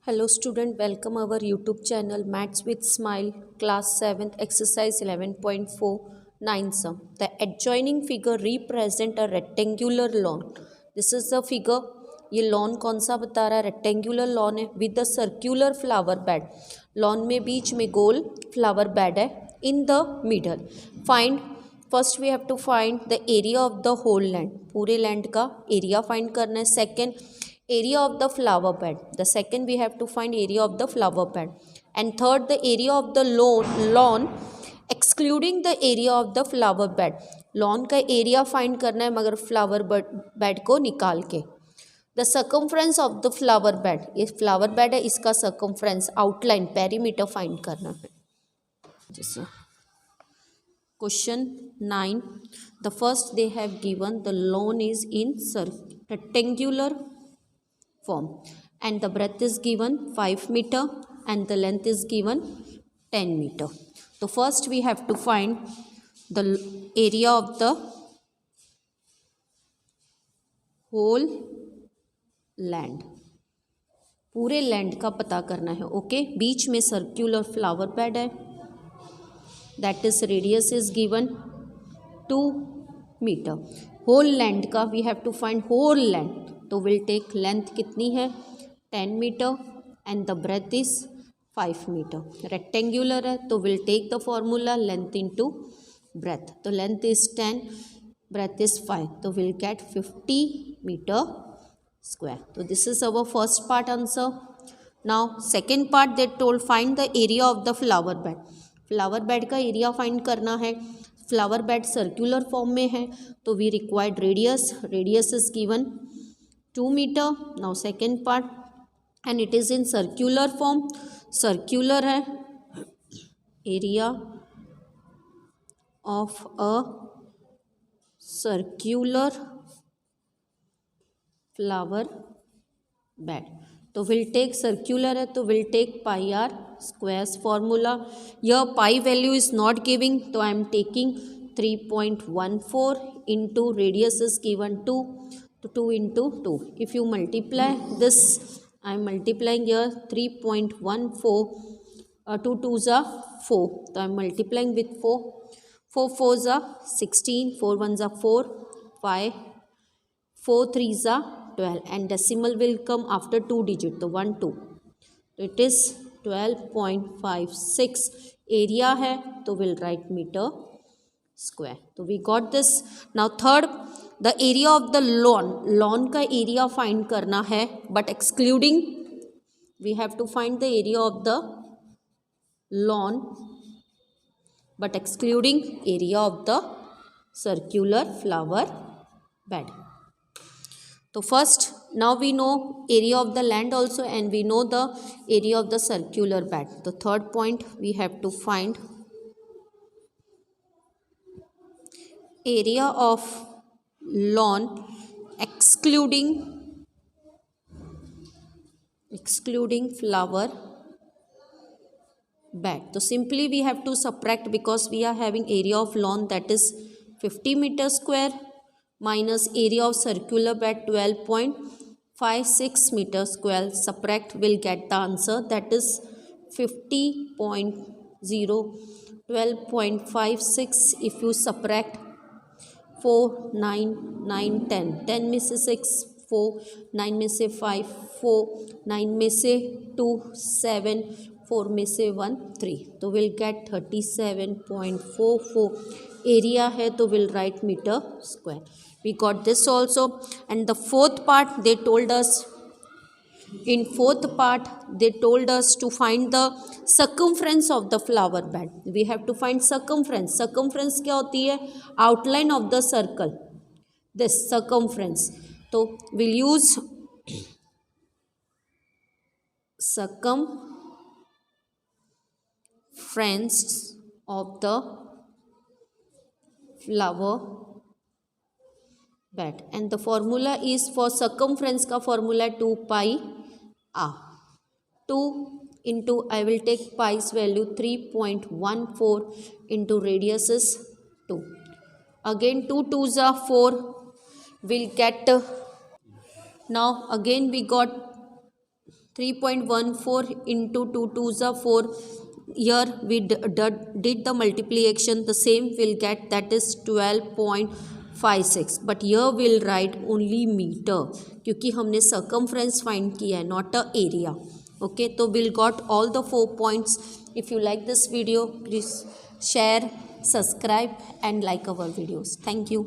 Hello student, welcome our YouTube channel Maths with Smile, class 7th, exercise 11.49 sum. The adjoining figure represent a rectangular lawn. This is the figure. ये lawn कौन सा बता रहा है? Rectangular lawn है with the circular flower bed. Lawn में बीच में गोल फ्लावर बेड है. In the middle find first we have to find the area of the whole land. पूरे लैंड का एरिया फाइंड करना है. Second, area of the flower bed. The second we have to find area of the flower bed. And third, the area of the lawn excluding the area of the flower bed. lawn का area find करना है मगर flower bed को निकाल के. The circumference of the flower bed, ये flower bed है, इसका circumference outline perimeter find करना है. जैसे question 9, the first they have given the lawn is in rectangular form and the breadth is given 5 meter and the length is given 10 meter. So first we have to find the area of the whole land. पूरे land का पता करना है. Okay, बीच में circular flower bed है. That is radius is given 2 metre. Whole land का we have to find whole land. तो विल टेक लेंथ कितनी है 10 metre and the breadth is 5 metre. Rectangular है तो we'll take the formula length into breadth. तो length is 10, breadth is 5, तो we'll get 50 metre square. तो this is our first part answer. Now second part they told find the area of the flower bed. Flower bed का area find करना है. Flower bed circular form में है तो we required radius. Radius is given 2 meter. Now second part and it is in circular form. Circular है. Area of a circular flower bed. तो we'll take circular है तो we'll take pi r squares formula. यह pi value is not giving तो I am taking 3.14 into radius is given 2. तो 2 into 2. If you multiply this, I am multiplying here 3.14. 2 2s are 4. So I am multiplying with 4. 4 4s are 16. 4 1s are 4. 5. 4 3s are 12. And decimal will come after 2 digit. So 1 2. So it is 12.56. Area है तो will write meter square. तो we got this. Now third, the area of the lawn. Lawn का area find करना है but excluding we have to find the area of the lawn but excluding area of the circular flower bed. तो first now we know area of the land also and we know the area of the circular bed. तो third point we have to find area of lawn excluding flower bed. So simply we have to subtract because we are having area of lawn that is 50 meter square minus area of circular bed 12.56 meter square. Subtract will get the answer that is 50.0. 12.56 if you subtract 4 9 9 10. 10 में से 6 4, 9 में से 5 4, 9 में से 2 7, 4 में से 1 3. तो we'll gate 37.44. Area है तो will write meter square. We got this also. And the fourth part they told us. In fourth part they told us to find the circumference of the flower bed. We have to find circumference. Circumference क्या होती है? Outline of the circle. This circumference. तो we'll use circumference of the flower bed and the formula is for circumference का formula 2 pi r. 2 into I will take pi's value 3.14 into radius is 2. Again 2 2s are 4. We'll get Now again we got 3.14 into 2 2s are 4. Here we did the multiplication, the same we'll get, that is 12.56. but here we'll write only meter क्योंकि हमने circumference find किया है, not a area. Okay, so we'll got all the 4 points. If you like this video, please share, subscribe and like our videos. Thank you.